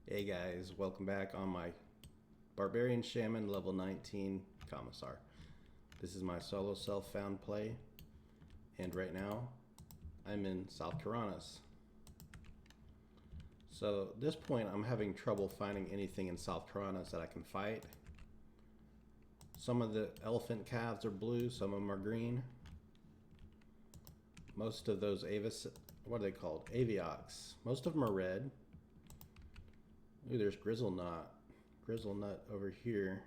Hey guys, welcome back on my Barbarian Shaman level 19 Commissar. This is my solo self-found play, and right now I'm in South Karanas. So at this point I'm having trouble finding anything in South Karanas that I can fight. Some of the elephant calves are blue, some of them are green. Most of those what are they called? Aviox. Most of them are red. Ooh, there's Grizzlenut over here.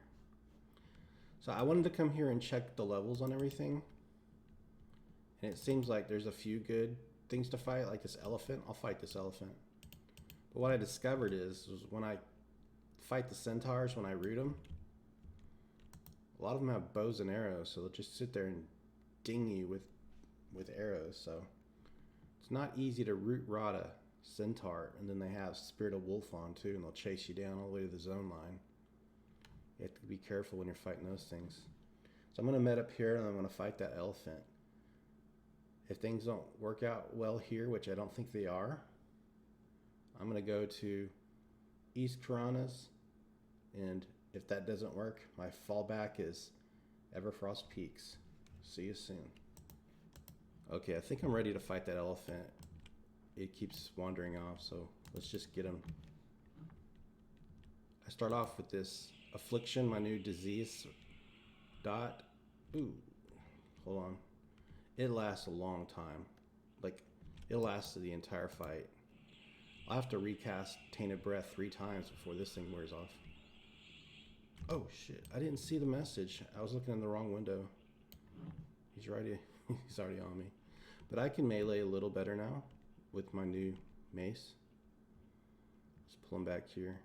So I wanted to come here and check the levels on everything. And it seems like there's a few good things to fight, like this elephant. I'll fight this elephant. But what I discovered is when I fight the centaurs, when I root them, a lot of them have bows and arrows, so they'll just sit there and ding you with arrows. So it's not easy to root rot a Centaur, and then they have Spirit of Wolf on too, and they'll chase you down all the way to the zone line. You have to be careful when you're fighting those things. So I'm going to met up here, and I'm going to fight that elephant. If things don't work out well here, which I don't think they are, I'm going to go to East Karanas, and if that doesn't work, my fallback is Everfrost Peaks. See you soon. Okay, I think I'm ready to fight that elephant. It keeps wandering off, so let's just get him. I start off with this affliction, my new disease dot. Ooh, hold on. It lasts a long time. Like, it lasted the entire fight. I'll have to recast Tainted Breath 3 times before this thing wears off. Oh shit, I didn't see the message. I was looking in the wrong window. He's already on me. But I can melee a little better now with my new mace. Let's pull him back here.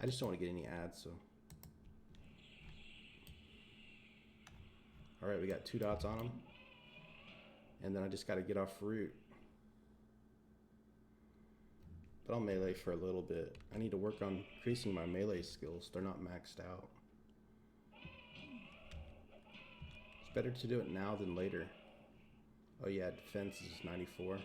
I just don't want to get any ads, so. Alright, we got 2 dots on him. And then I just got to get off route. But I'll melee for a little bit. I need to work on increasing my melee skills. They're not maxed out. It's better to do it now than later. Oh yeah, defense is 94.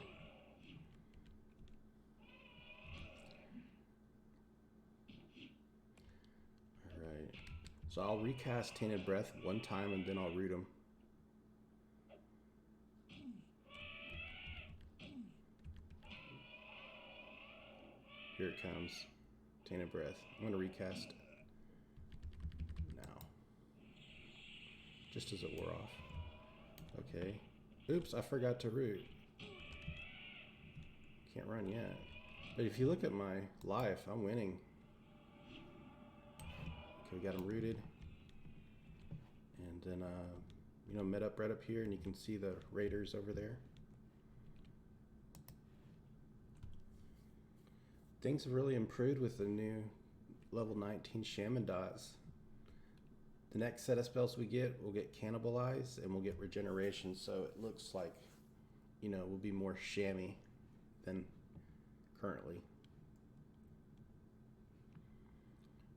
Alright. So I'll recast Tainted Breath 1 time and then I'll root him. Here it comes. Tainted Breath. I'm going to recast now. Just as it wore off. Okay. Oops, I forgot to root. Can't run yet. But if you look at my life, I'm winning. Okay, we got him rooted. And then, met up right up here, and you can see the raiders over there. Things have really improved with the new level 19 Shaman dots. The next set of spells we get, we'll get Cannibalize and we'll get Regeneration, so it looks like, we'll be more shammy than currently.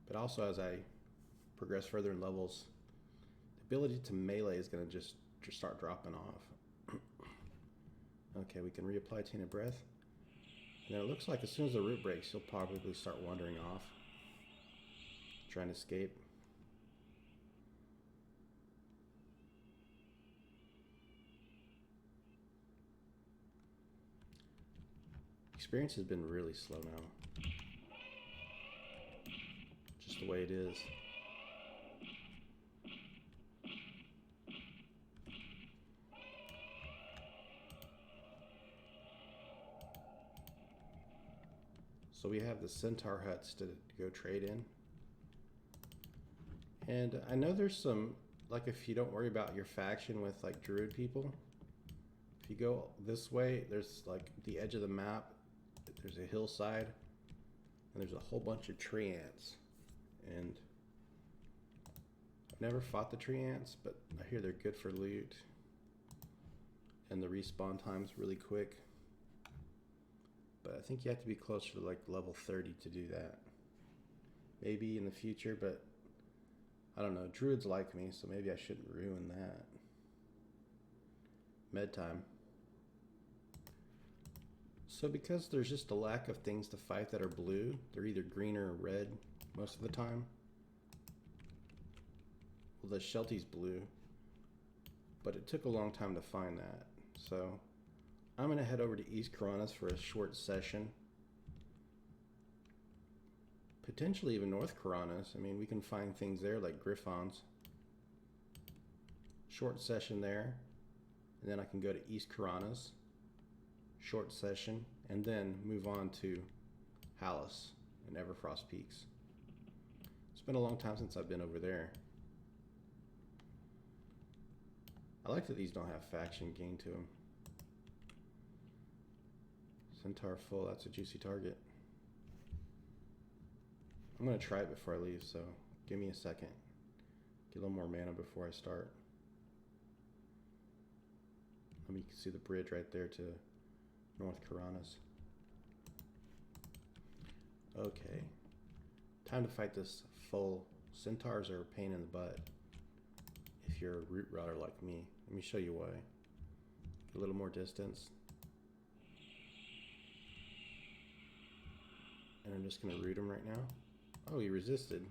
But also as I progress further in levels, the ability to melee is going to just start dropping off. Okay, we can reapply Tainted Breath. And then it looks like as soon as the root breaks, he'll probably start wandering off, trying to escape. Experience has been really slow now. Just the way it is. So we have the Centaur huts to go trade in. And I know there's some, like if you don't worry about your faction with like druid people, if you go this way, there's like the edge of the map, there's a hillside, and there's a whole bunch of tree ants. And I've never fought the tree ants, but I hear they're good for loot. And the respawn time's really quick. But I think you have to be closer to like level 30 to do that. Maybe in the future, but I don't know. Druids like me, so maybe I shouldn't ruin that. Med time. So because there's just a lack of things to fight that are blue, they're either green or red most of the time. Well, the Shelty's blue, but it took a long time to find that. So I'm gonna head over to East Karanas for a short session. Potentially even North Karanas. I mean, we can find things there like Griffons. Short session there, and then I can go to East Karanas, short session, and then move on to Hallis and Everfrost Peaks. It's been a long time since I've been over there. I like that these don't have faction gain to them. Centaur full, that's a juicy target. I'm gonna try it before I leave, so give me a second. Get a little more mana before I start. Let me see the bridge right there to North Karanas. Okay, time to fight this full. Centaurs are a pain in the butt if you're a root router like me. Let me show you why. A little more distance. And I'm just gonna root him right now. Oh, he resisted.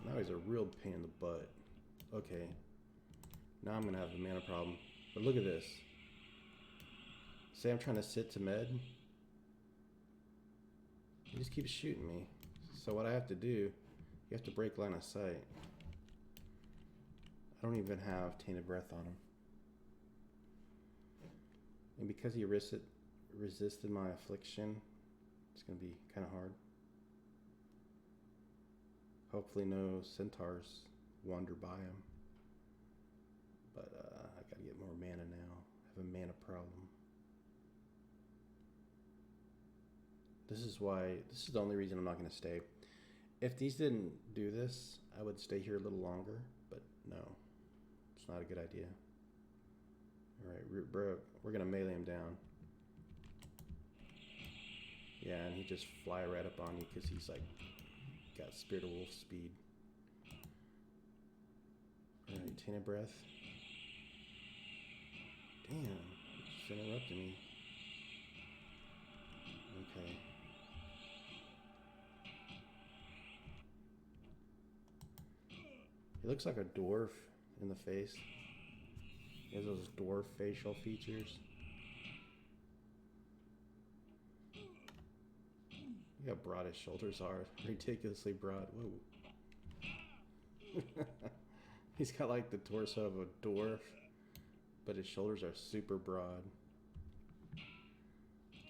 Now he's a real pain in the butt. Okay. Now I'm gonna have a mana problem. But look at this. Say I'm trying to sit to med. He just keeps shooting me. So what I have to do, you have to break line of sight. I don't even have Tainted Breath on him. And because he resisted my affliction, it's gonna be kind of hard. Hopefully no centaurs wander by him. But I gotta get more mana now. I have a mana problem. This is the only reason I'm not gonna stay. If these didn't do this, I would stay here a little longer, but no. It's not a good idea. Alright, root broke. We're gonna melee him down. Yeah, and he just fly right up on you because he's like got Spirit of Wolf speed. Alright, Tainted Breath. Damn, he just interrupted me. Okay. He looks like a dwarf in the face. He has those dwarf facial features. Look how broad his shoulders are. Ridiculously broad. Whoa. He's got like the torso of a dwarf, but his shoulders are super broad.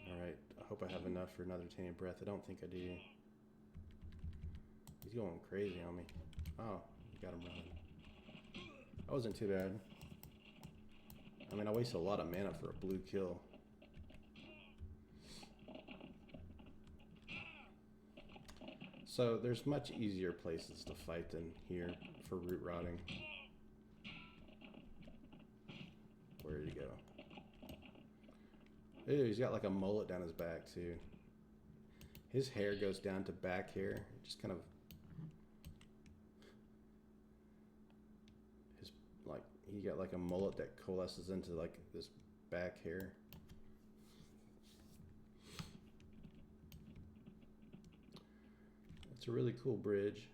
Alright, I hope I have enough for another Tainted Breath. I don't think I do. He's going crazy on me. Oh, got him running. That wasn't too bad. I mean, I wasted a lot of mana for a blue kill. So there's much easier places to fight than here for root rotting. Where did he go? Ew, he's got like a mullet down his back too. His hair goes down to back hair. Just kind of he got like a mullet that coalesces into like this back hair. It's a really cool bridge.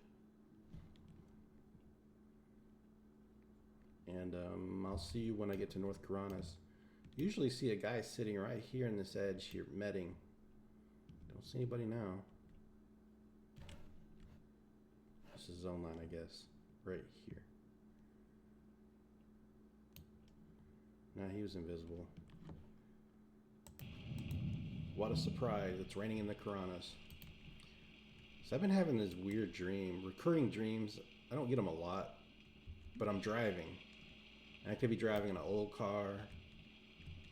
And I'll see you when I get to North Karanas. Usually see a guy sitting right here in this edge here, medding. Don't see anybody now. This is zone line, I guess. Right here. Nah, he was invisible. What a surprise. It's raining in the Karanas. So I've been having this weird dream. Recurring dreams. I don't get them a lot. But I'm driving. And I could be driving an old car.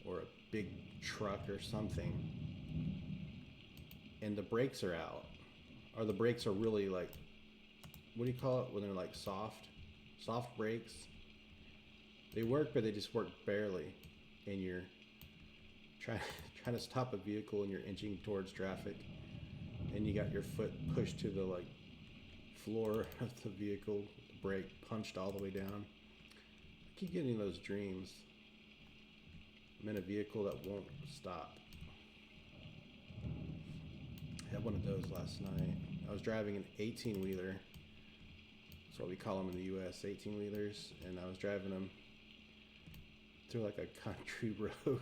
Or a big truck or something. And the brakes are out. Or the brakes are really like... What do you call it when they're like soft? Soft brakes. They work, but they just work barely, and you're trying to stop a vehicle, and you're inching towards traffic, and you got your foot pushed to the like floor of the vehicle, the brake punched all the way down. I keep getting those dreams. I'm in a vehicle that won't stop. I had one of those last night. I was driving an 18-wheeler. That's what we call them in the U.S., 18-wheelers. And I was driving them through like a country road,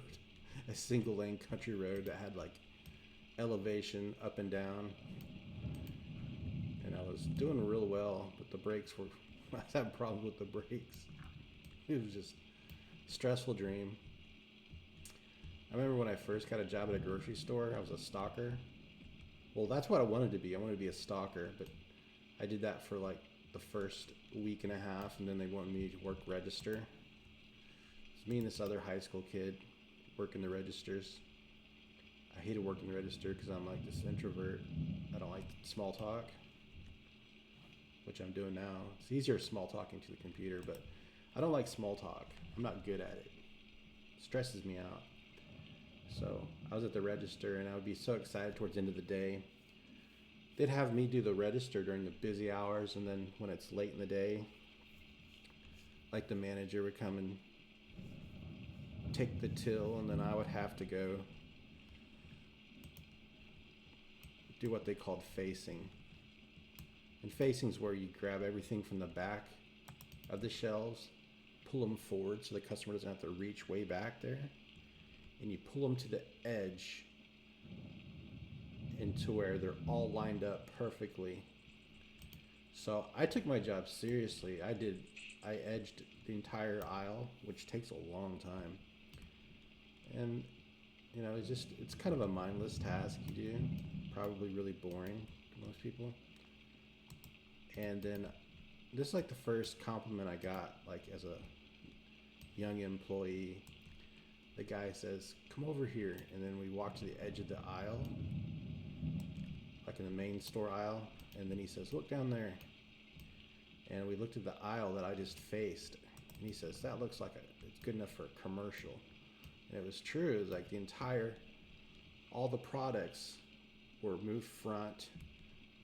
a single-lane country road that had like elevation up and down. And I was doing real well, but the brakes were, I was having problems with the brakes. It was just a stressful dream. I remember when I first got a job at a grocery store, I was a stalker. Well, that's what I wanted to be. I wanted to be a stalker, but I did that for like the first week and a half, and then they wanted me to work register. It's me and this other high school kid working the registers. I hated working the register because I'm like this introvert. I don't like small talk, which I'm doing now. It's easier small talking to the computer, but I don't like small talk. I'm not good at it. It stresses me out. So I was at the register, and I would be so excited towards the end of the day. They'd have me do the register during the busy hours, and then when it's late in the day, like the manager would come and take the till, and then I would have to go do what they called facing. And facing is where you grab everything from the back of the shelves, pull them forward so the customer doesn't have to reach way back there, and you pull them to the edge into where they're all lined up perfectly. So I took my job seriously. I edged the entire aisle, which takes a long time. And you know, it's kind of a mindless task you do, probably really boring to most people. And then this is like the first compliment I got, like as a young employee. The guy says, "Come over here," and then we walk to the edge of the aisle, like in the main store aisle, and then he says, "Look down there." And we looked at the aisle that I just faced, and he says, "That looks like it's good enough for a commercial." And it was true. It was like all the products were moved front.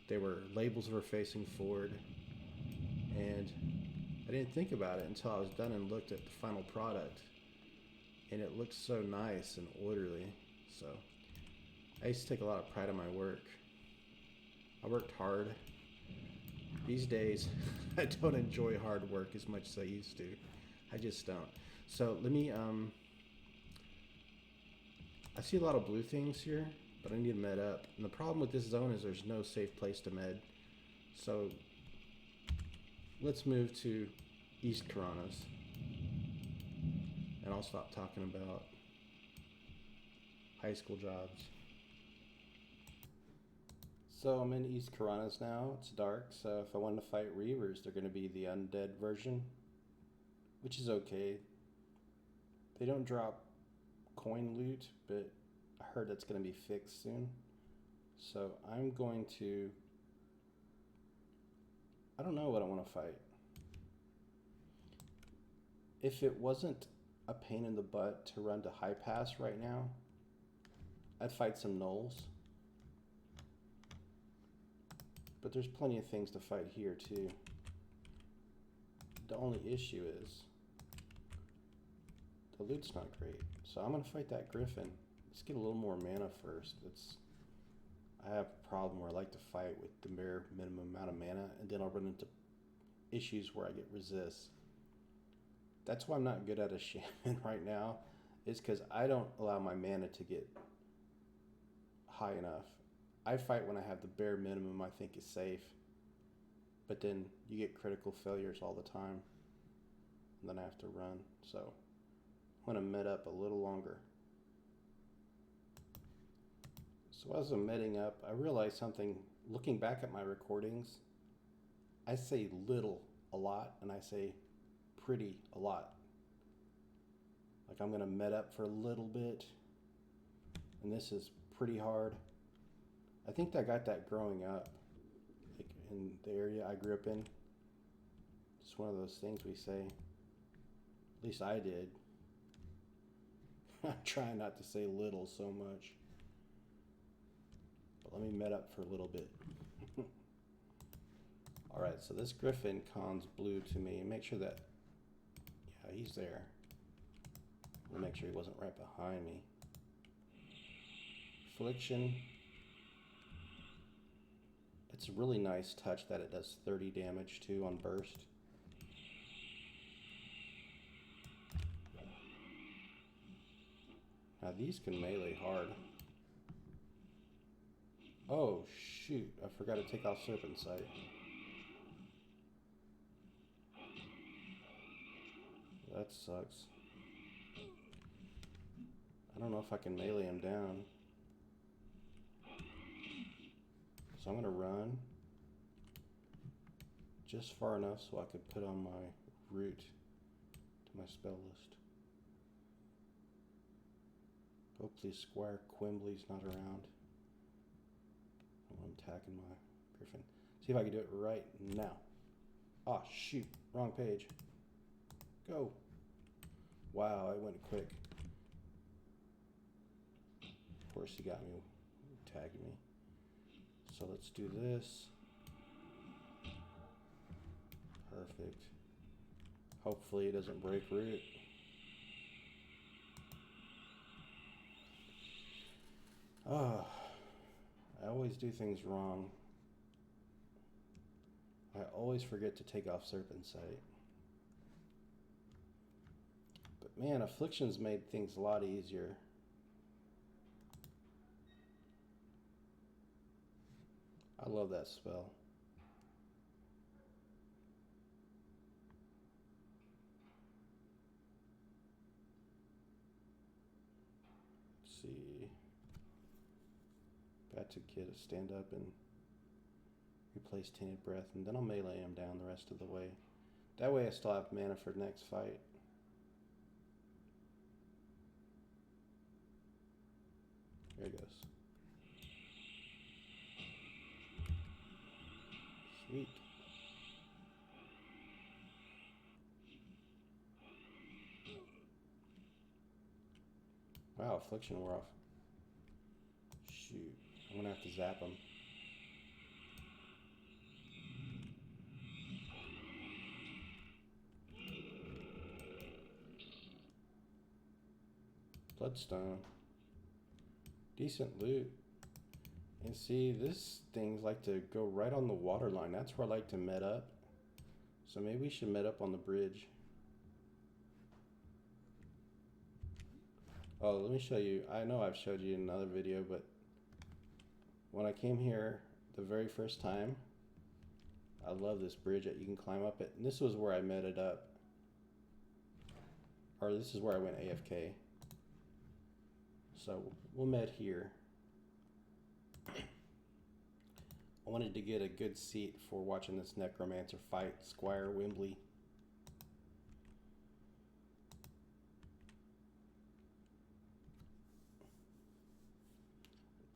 They were labels were facing forward, and I didn't think about it until I was done and looked at the final product. And it looked so nice and orderly. So I used to take a lot of pride in my work. I worked hard. These days, I don't enjoy hard work as much as I used to. I just don't. So let me, I see a lot of blue things here, but I need to med up. And the problem with this zone is there's no safe place to med. So let's move to East Karanas. And I'll stop talking about high school jobs. So I'm in East Karanas now. It's dark, so if I wanted to fight Reavers, they're going to be the undead version, which is okay. They don't drop coin loot, but I heard that's going to be fixed soon. So I'm going to... I don't know what I want to fight. If it wasn't a pain in the butt to run to high pass right now, I'd fight some gnolls. But there's plenty of things to fight here too. The only issue is the loot's not great. So I'm gonna fight that Griffin. Let's get a little more mana first. I have a problem where I like to fight with the bare minimum amount of mana, and then I'll run into issues where I get resist. That's why I'm not good at a shaman right now, is because I don't allow my mana to get high enough. I fight when I have the bare minimum I think is safe, but then you get critical failures all the time, and then I have to run. So I'm going to med up a little longer. So as I'm medding up, I realized something. Looking back at my recordings, I say little a lot, and I say pretty a lot. Like I'm going to med up for a little bit, and this is pretty hard. I think I got that growing up, like in the area I grew up in. It's one of those things we say. At least I did. I'm trying not to say little so much. But let me med up for a little bit. Alright, so this Griffin cons blue to me. Make sure that, yeah, he's there. Let me make sure he wasn't right behind me. Affliction. It's a really nice touch that it does 30 damage too on burst. Now these can melee hard. Oh shoot, I forgot to take off Serpent Sight. That sucks. I don't know if I can melee him down. So I'm gonna run just far enough so I could put on my root to my spell list. Hopefully Squire Quimbly's not around. I'm attacking my Griffin. See if I can do it right now. Oh shoot, wrong page. Go. Wow, it went quick. Of course he got me, tagged me. So let's do this. Perfect. Hopefully it doesn't break root. Oh, I always do things wrong. I always forget to take off Serpent Sight. But man, Affliction's made things a lot easier. I love that spell. Let's see. Got to get a stand up and replace Tainted Breath, and then I'll melee him down the rest of the way. That way I still have mana for the next fight. There he goes. Sweet. Wow, Affliction wore off. Shoot, I'm gonna have to zap him. Bloodstone. Decent loot. And see, this things like to go right on the water line. That's where I like to met up. So maybe we should met up on the bridge. Oh, let me show you. I know I've showed you in another video, but when I came here the very first time, I love this bridge that you can climb up it. And this was where I met it up. Or this is where I went AFK. So we'll met here. I wanted to get a good seat for watching this Necromancer fight Squire Wimbley.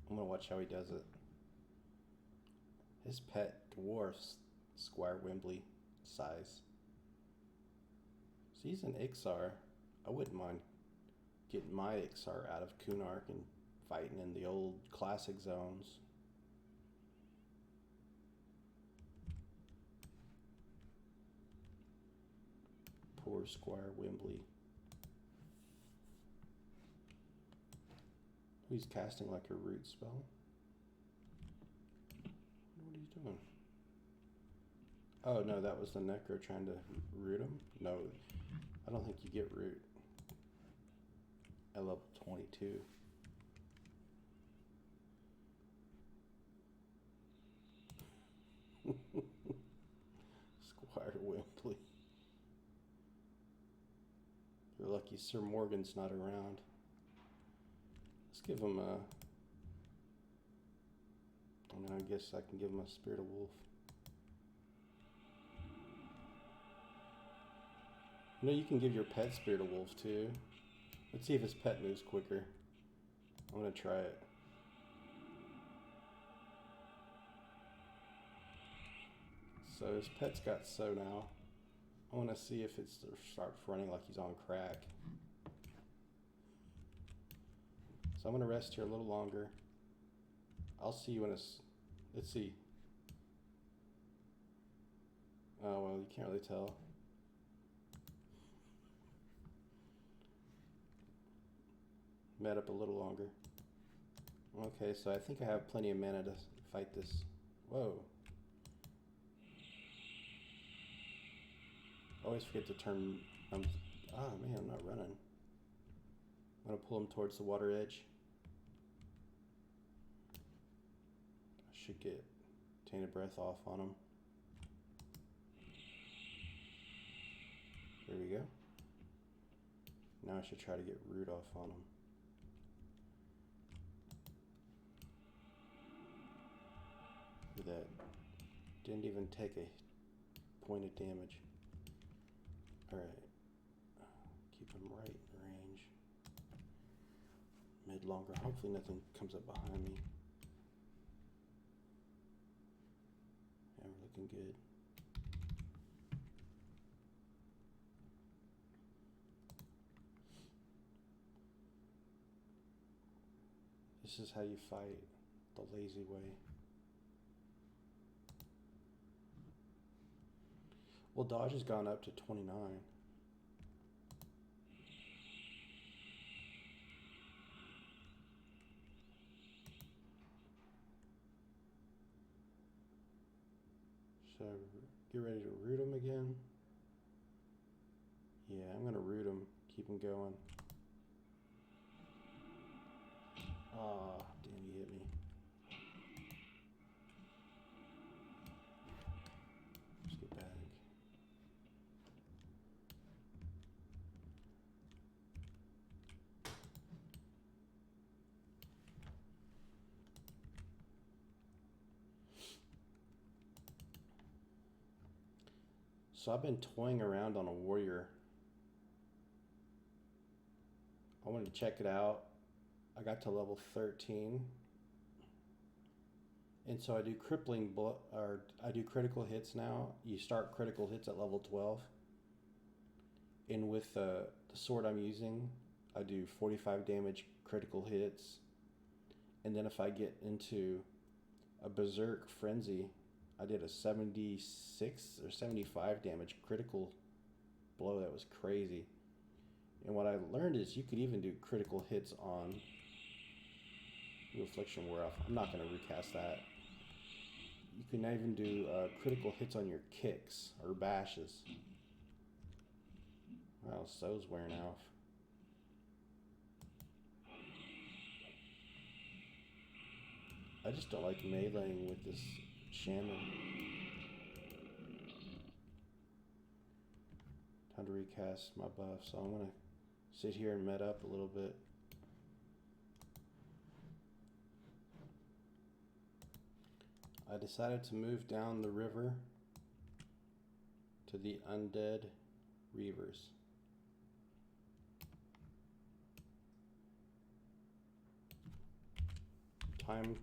I'm gonna watch how he does it. His pet dwarfs Squire Wimbley size. So he's an Ixar. I wouldn't mind getting my Ixar out of Kunark and fighting in the old classic zones. Poor Squire Wimbley. He's casting like a root spell. What are you doing? Oh no, that was the Necro trying to root him? No, I don't think you get root at level 22. Squire Wimbley. You're lucky Sir Morgan's not around. Let's give him a... I mean, I guess I can give him a Spirit of Wolf. You know, you can give your pet Spirit of Wolf too. Let's see if his pet moves quicker. I'm gonna try it. So his pet's got so now. I want to see if it starts running like he's on crack. So I'm going to rest here a little longer. I'll see you when it's... Let's see. Oh, well, you can't really tell. met up a little longer. Okay, so I think I have plenty of mana to fight this. Whoa. Always forget to turn... man, I'm not running. I'm going to pull him towards the water edge. I should get Tainted Breath off on him. There we go. Now I should try to get Root off on him. Look at that. Didn't even take a point of damage. Alright. Keep him right in range. Mid longer. Hopefully nothing comes up behind me. Yeah, we're looking good. This is how you fight the lazy way. Well, dodge has gone up to 29. So get ready to root him again. Yeah, I'm gonna root him, keep him going. Ah, damn, he hit me. Let's get back. So I've been toying around on a warrior. I wanted to check it out. I got to level 13. And so I do I do critical hits now. You start critical hits at level 12. And with the sword I'm using, I do 45 damage critical hits. And then if I get into a Berserk Frenzy, I did a 76 or 75 damage critical blow. That was crazy. And what I learned is you could even do critical hits on affliction wear off. I'm not going to recast that. You can even do critical hits on your kicks or bashes. Wow, so's wearing off. I just don't like meleeing with this shaman. Time to recast my buff, so I'm going to sit here and med up a little bit. I decided to move down the river to the Undead Reavers. Time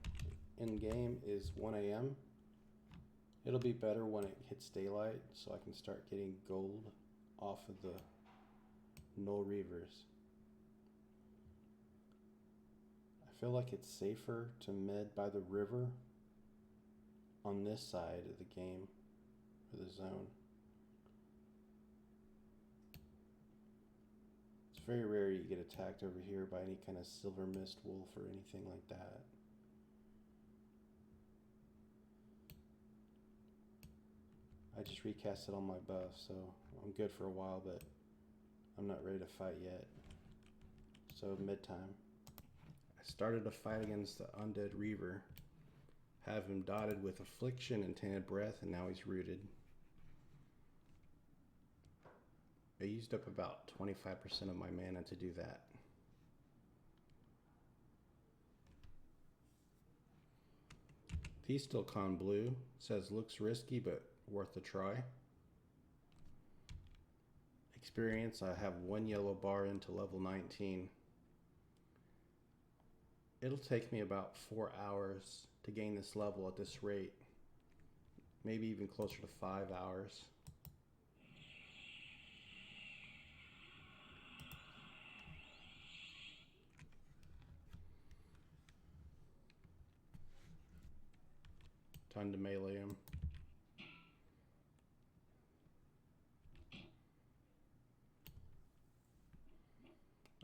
in game is 1 a.m. It'll be better when it hits daylight so I can start getting gold off of the Null Reavers. I feel like it's safer to med by the river on this side of the game, or the zone. It's very rare you get attacked over here by any kind of silver mist wolf or anything like that. I just recasted all my buff, so I'm good for a while, but I'm not ready to fight yet. So mid-time. I started a fight against the Undead Reaver. Have him dotted with affliction and tainted breath, and now he's rooted. I used up about 25% of my mana to do that. Feastal Con Blue says looks risky but worth a try. Experience, I have 1 yellow bar into level 19. It'll take me about 4 hours to gain this level at this rate. Maybe even closer to 5 hours. Time to melee him.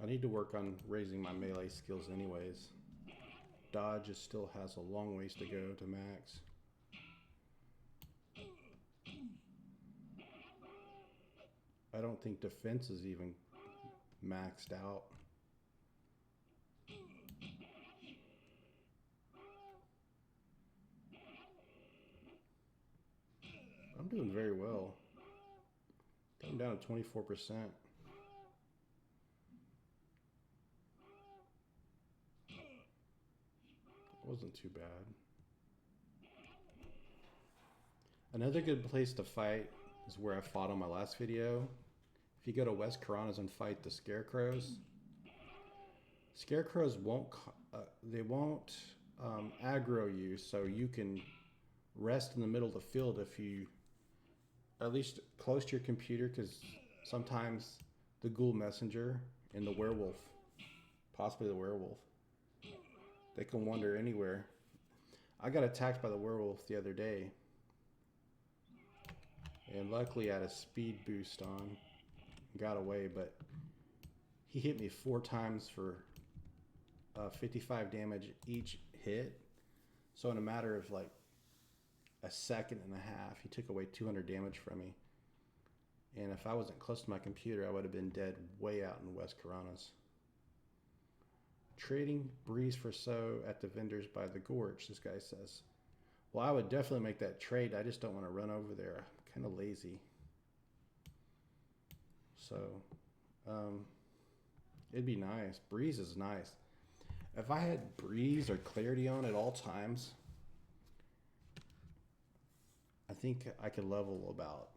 need to work on raising my melee skills anyways. Dodge still has a long ways to go to max. I don't think defense is even maxed out. I'm doing very well. I'm down to 24%. Wasn't too bad. Another good place to fight is where I fought on my last video. If you go to West Karana's and fight the scarecrows, scarecrows won't aggro you, so you can rest in the middle of the field if you at least close to your computer, because sometimes the ghoul messenger and the werewolf, possibly the werewolf, they can wander anywhere. I got attacked by the werewolf the other day, and luckily I had a speed boost on, got away, but he hit me 4 times for 55 damage each hit. So in a matter of like a second and a half, he took away 200 damage from me. And if I wasn't close to my computer, I would have been dead way out in West Karana's. Trading breeze for so at the vendors by the gorge, this guy says. Well, I would definitely make that trade. I just don't want to run over there. I'm kind of lazy. So, it'd be nice. Breeze is nice. If I had breeze or clarity on at all times, I think I could level about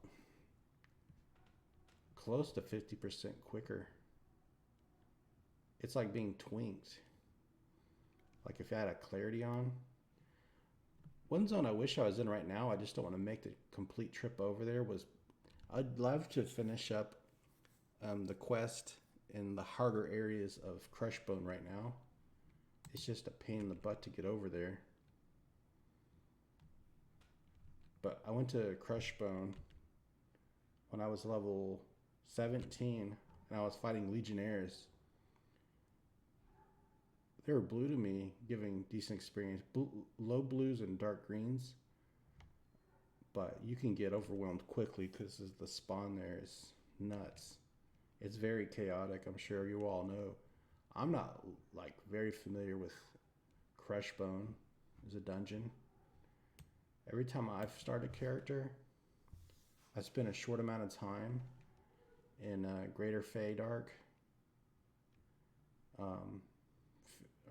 close to 50% quicker. It's like being twinked. Like if I had a clarity on. One zone I wish I was in right now, I just don't want to make the complete trip over there, was I'd love to finish up the quest in the harder areas of Crushbone right now. It's just a pain in the butt to get over there. But I went to Crushbone when I was level 17 and I was fighting Legionnaires. They were blue to me, giving decent experience. Low blues and dark greens. But you can get overwhelmed quickly because the spawn there is nuts. It's very chaotic, I'm sure you all know. I'm not like very familiar with Crushbone as a dungeon. Every time I've started a character, I spend a short amount of time in Greater Feydark,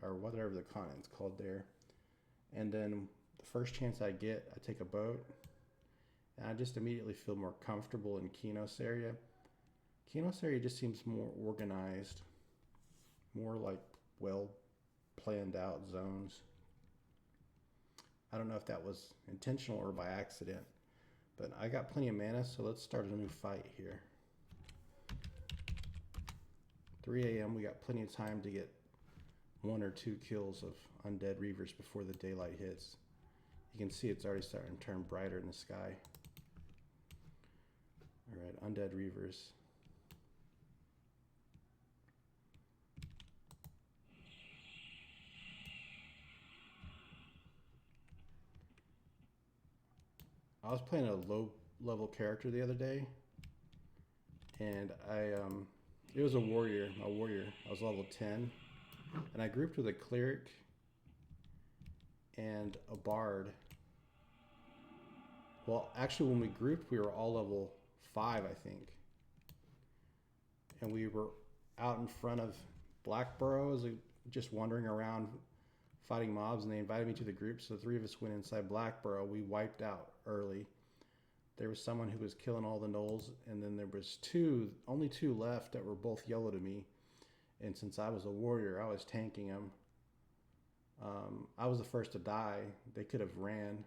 or whatever the continent's called there. And then the first chance I get, I take a boat, and I just immediately feel more comfortable in Kinos area. Kinos area just seems more organized, more like well planned out zones. I don't know if that was intentional or by accident, but I got plenty of mana, so let's start a new fight here. 3 a.m. we got plenty of time to get 1 or 2 kills of Undead Reavers before the daylight hits. You can see it's already starting to turn brighter in the sky. Alright, Undead Reavers. I was playing a low level character the other day, and it was a warrior. I was level 10, and I grouped with a cleric and a bard. Well, actually, when we grouped, we were all level 5, I think, and we were out in front of Blackborough, just wandering around fighting mobs, and they invited me to the group, so the 3 of us went inside Blackborough. We wiped out early. There was someone who was killing all the gnolls, and then there was only two left that were both yellow to me, and since I was a warrior, I was tanking them. I was the first to die. They could have ran,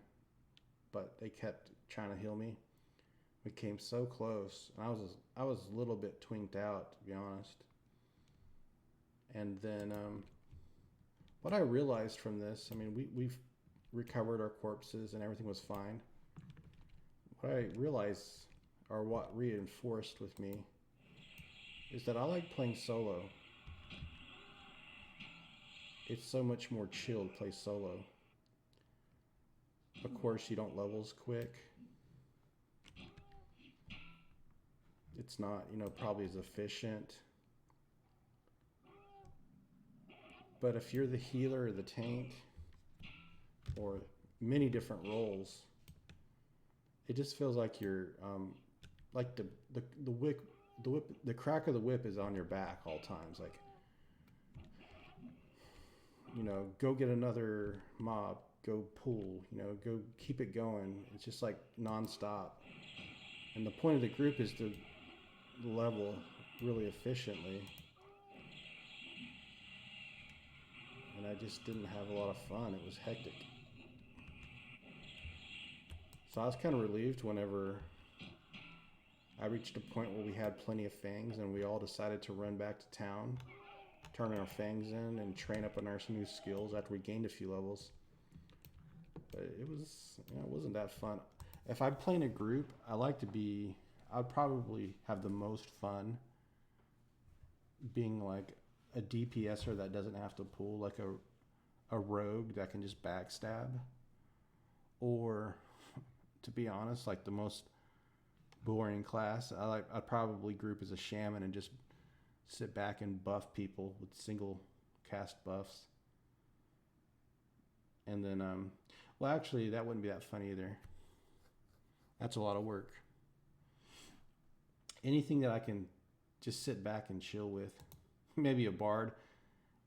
but they kept trying to heal me. We came so close. I was a little bit twinked out, to be honest. And then what I realized from this, I mean, we've recovered our corpses and everything was fine. What I realized, or what reinforced with me, is that I like playing solo. it's so much more chill to play solo. Of course, you don't level as quick. It's not, you know, probably as efficient. But if you're the healer or the tank, or many different roles, it just feels like you're like the crack of the whip is on your back all times. Like, you know, go get another mob, go pull, you know, go keep it going. It's just like nonstop. And the point of the group is to level really efficiently. And I just didn't have a lot of fun. It was hectic. So I was kind of relieved whenever I reached a point where we had plenty of fangs and we all decided to run back to town, turn our fangs in, and train up on our new skills after we gained a few levels. But it was, you know, it wasn't that fun. If I play in a group, I'd probably have the most fun being like a DPSer that doesn't have to pull, like a rogue that can just backstab, or to be honest, like the most boring class, I'd probably group as a shaman and just sit back and buff people with single cast buffs. And then, well, actually, that wouldn't be that fun either. That's a lot of work. Anything that I can just sit back and chill with, maybe a bard,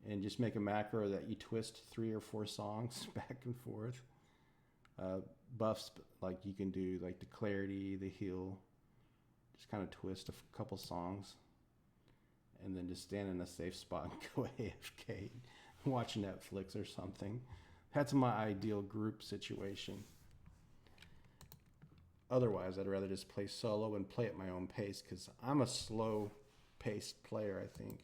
and just make a macro that you twist 3 or 4 songs back and forth. Buffs, like you can do like the clarity, the heal, just kind of twist a couple songs, and then just stand in a safe spot and go AFK, watch Netflix or something. That's my ideal group situation. Otherwise, I'd rather just play solo and play at my own pace, because I'm a slow-paced player, I think.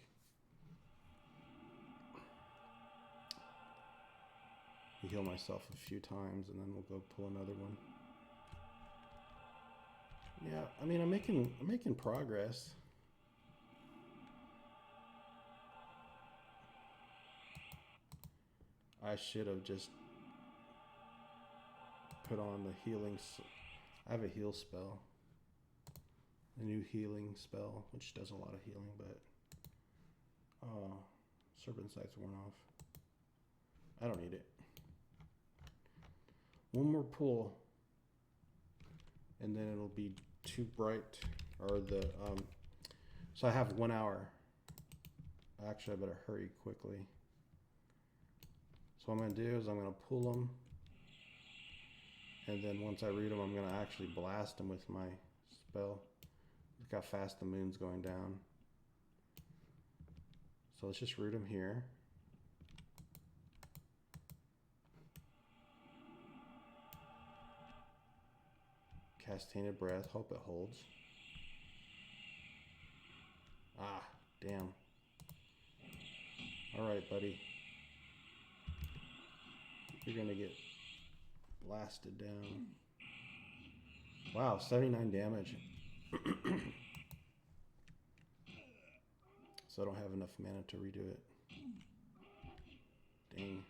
Heal myself a few times, and then we'll go pull another one. Yeah, I mean, I'm making progress. I should have just put on the healing. I have a heal spell, a new healing spell, which does a lot of healing, but Serpent Sight's worn off. I don't need it. One more pull, and then it'll be too bright, or the so I have 1 hour. Actually, I better hurry quickly. So what I'm going to do is I'm going to pull them, and then once I read them, I'm going to actually blast them with my spell. Look how fast the moon's going down. So let's just root them here. Cast Tainted Breath, hope it holds. Ah, damn. Alright, buddy. You're gonna get blasted down. Wow, 79 damage. So I don't have enough mana to redo it. Dang.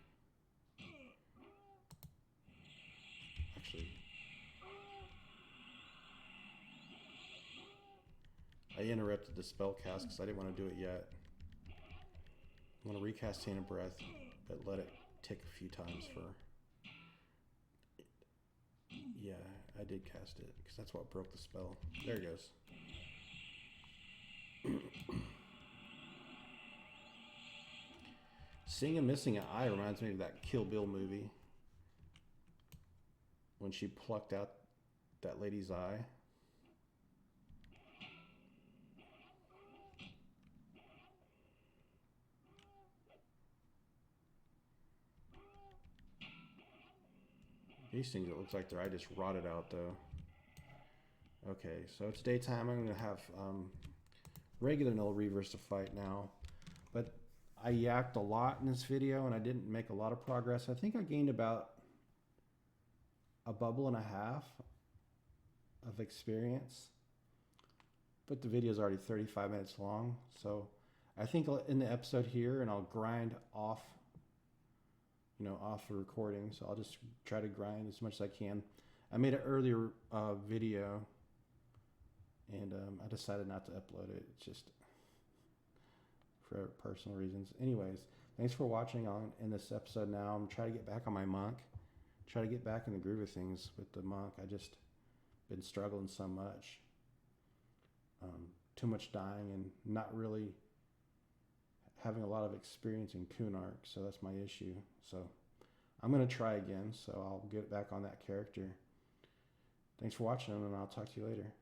Actually, I interrupted the spell cast because I didn't want to do it yet. I'm going to recast Tainted Breath, but let it tick a few times for... Yeah, I did cast it because that's what broke the spell. There it goes. Seeing him missing an eye reminds me of that Kill Bill movie, when she plucked out that lady's eye. These things, it looks like their eye just rotted out though. Okay, so it's daytime. I'm going to have regular Null Reavers to fight now. But I yacked a lot in this video and I didn't make a lot of progress. I think I gained about a bubble and a half of experience. But the video is already 35 minutes long. So I think I'll end the episode here and I'll grind off you know, off the recording, so I'll just try to grind as much as I can. I made an earlier video, and I decided not to upload it. It's just for personal reasons. Anyways, thanks for watching on in this episode. Now I'm trying to get back on my monk, try to get back in the groove of things with the monk. I just been struggling so much, too much dying, and not really having a lot of experience in Kunark, so that's my issue. So I'm going to try again, so I'll get back on that character. Thanks for watching, and I'll talk to you later.